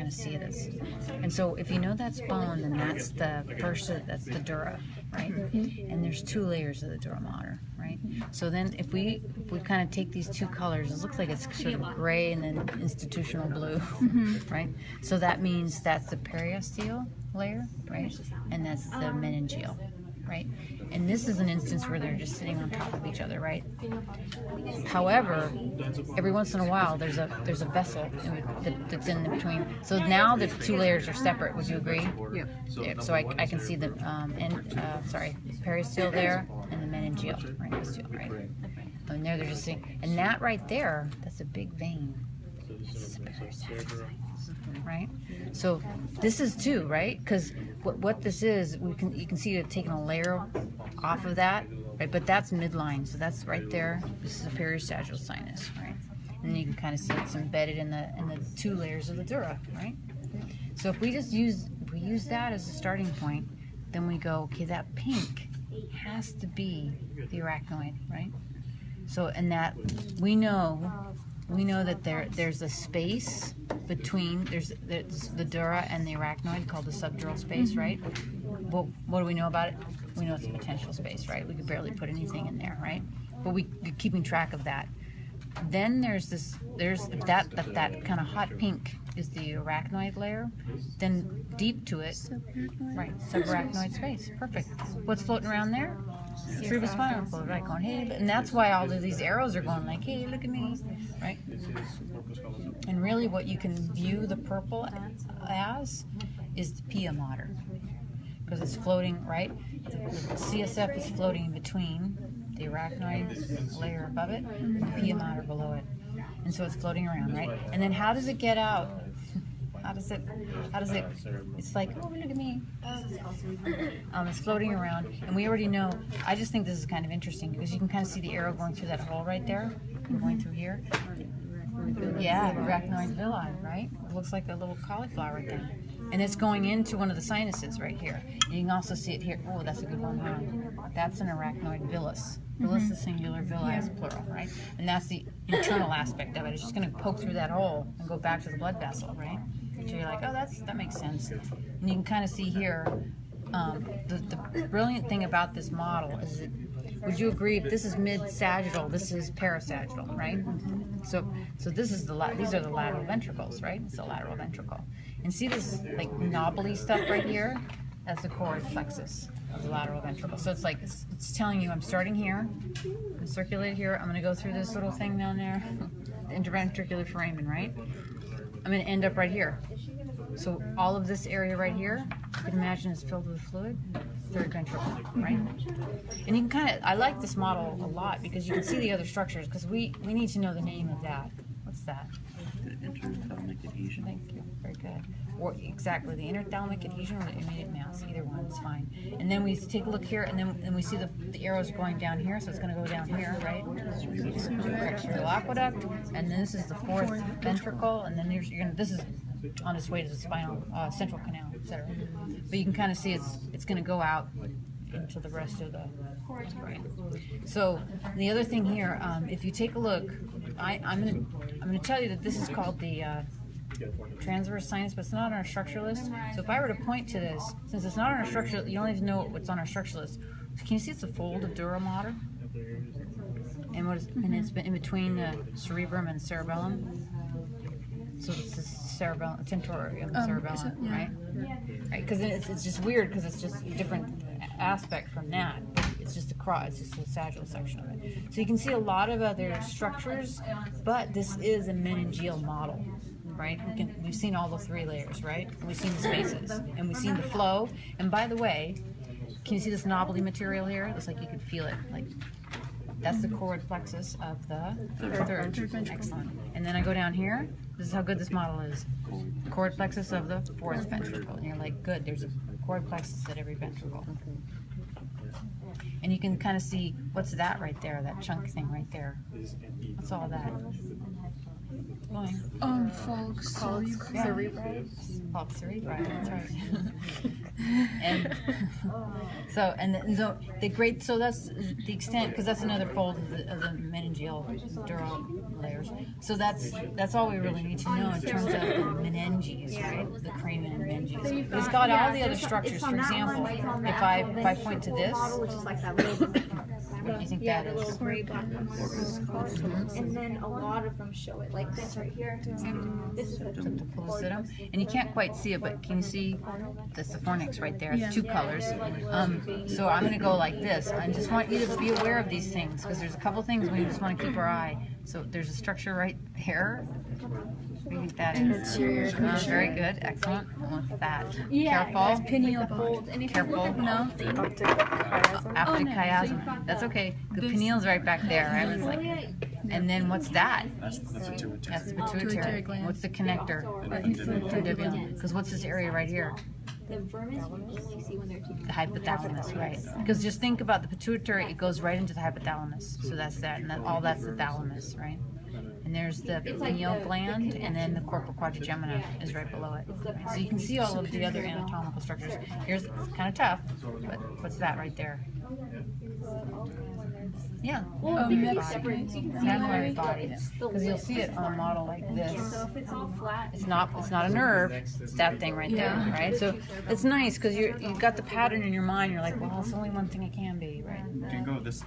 going to see this. And so if you know that's bone, then that's the first, that's the dura, right? And there's 2 layers of the dura mater, right? So then if we kind of take these 2 colors, it looks like it's sort of gray and then institutional blue, right? So that means that's the periosteal layer, right? And that's the meningeal, right? And this is an instance where they're just sitting on top of each other, right? However, every once in a while there's a vessel that's in between. So now the 2 layers are separate. Would you agree? Yeah. So I can see the periosteal there and the meningeal, right? And there they're just sitting. And that right there, that's a big vein. That's a peristagil, right? So this is too, right? Because what this is, you can see it taking a layer off of that, right? But that's midline, so that's right there. This is a peristagil sinus, right? And then you can kind of see it's embedded in the 2 layers of the dura, right? So if we use that as a starting point, then we go, okay, that pink has to be the arachnoid, right? So and that we know that there's a space between there's the dura and the arachnoid called the subdural space, right? Well, what do we know about it? We know it's a potential space, right? We could barely put anything in there, right? But we're keeping track of that. Then there's that kind of hot pink is the arachnoid layer. Then deep to it, right? Subarachnoid space. Perfect. What's floating around there? Cerebrospinal fluid, right? Going, hey, and that's why all of these arrows are going like, hey, look at me, right? And really, what you can view the purple as is the pia mater, because it's floating, right? The CSF is floating between the arachnoid layer above it and the pia mater below it, and so it's floating around, right? And then how does it get out? How does it, it's like, oh, look at me. It's floating around, and we already know, I just think this is kind of interesting, because you can kind of see the arrow going through that hole right there, and going through here. Yeah, arachnoid villi, right? It looks like a little cauliflower right there. And it's going into one of the sinuses right here. And you can also see it here. Oh, that's a good one, huh? That's an arachnoid villus. Villus is singular, villi is plural, right? And that's the internal aspect of it. It's just going to poke through that hole and go back to the blood vessel, right? So you're like, oh, that makes sense. And you can kind of see here, the brilliant thing about this model is that, would you agree, if this is mid-sagittal, this is parasagittal, right? So this is these are the lateral ventricles, right? It's the lateral ventricle. And see this like knobbly stuff right here? That's the choroid plexus of the lateral ventricle. So it's like, it's telling you, I'm starting here, I'm circulate here, I'm going to go through this little thing down there, the interventricular foramen, right? I'm going to end up right here. So all of this area right here, you can imagine is filled with fluid, 3rd ventricle, right? And you can kind of, I like this model a lot because you can see the other structures, because we need to know the name of that. What's that? The interthalamic adhesion. Thank you. Very good. Or exactly, the interthalamic adhesion or the immediate mass, either one is fine. And then we take a look here, and then we see the arrows going down here, so it's going to go down here, right? Extracerebral aqueduct, and then this is the 4th ventricle, and then this is on its way to the spinal, central canal, etc. But you can kind of see it's going to go out into the rest of the brain. So the other thing here, if you take a look, I'm going to tell you that this is called the transverse sinus, but it's not on our structure list. So if I were to point to this, since it's not on our structure, you don't even know what's on our structure list. Can you see it's a fold of dura mater? And and it's in between the cerebrum and cerebellum. So it's the cerebellum, tentorium cerebellum, yeah. right? Right, because it's just weird because it's just a different aspect from that. It's just it's just a sagittal section of it. So you can see a lot of other structures, but this is a meningeal model, right? We've seen all the 3 layers, right? And we've seen the spaces, and we've seen the flow. And by the way, can you see this knobbly material here? It looks like you could feel it. Like that's the choroid plexus of the 3rd ventricle. Excellent. And then I go down here. This is how good this model is. Choroid plexus of the 4th ventricle. And you're like, good, there's a choroid plexus at every ventricle. And you can kind of see, what's that right there, that chunk thing right there? What's all that? Folks. Cerebri. Falx cerebri, that's right. And so that's the extent, because that's another fold of the meningeal dural layers. So that's all we really need to know in terms of the meninges, right? got all the other there's structures. it's For on that example, one, it's on the if actual I point to ventral this, model, which is like that little, what do you think yeah, that the little is? gray black one, whatever it's called. And then a lot of them show it, like this right here. This is the The pellucidum, and you can't quite see it, but can you see the fornix right there? It's two colors. So I'm going to go like this. I just want you to be aware of these things because there's a couple things we just want to keep our eye. So there's a structure right there. What do you think that is? Very good, excellent. And what's that? Careful. pineal folds. And if you look at No. Optic chiasm. That's okay. The pineal's right back there. I was like, and then what's that? That's the pituitary. That's the pituitary gland. What's the connector? Infundibulum. Because what's this area right here? the vermis you see when they're teaching. The hypothalamus, right? Because just think about the pituitary; it goes right into the hypothalamus. So that's that, and all that's the thalamus, right? And there's the pineal gland, and then the corpora quadrigemina is right below it. So you can see all of the other anatomical structures. Here's it's kind of tough, but what's that right there? Yeah. Macroid body. Because you'll see it on a model like this. So if it's all flat, It's not a nerve. It's that thing right there, right? So it's nice because you've got the pattern in your mind. You're like, well, it's only one thing it can be, right? You can go this.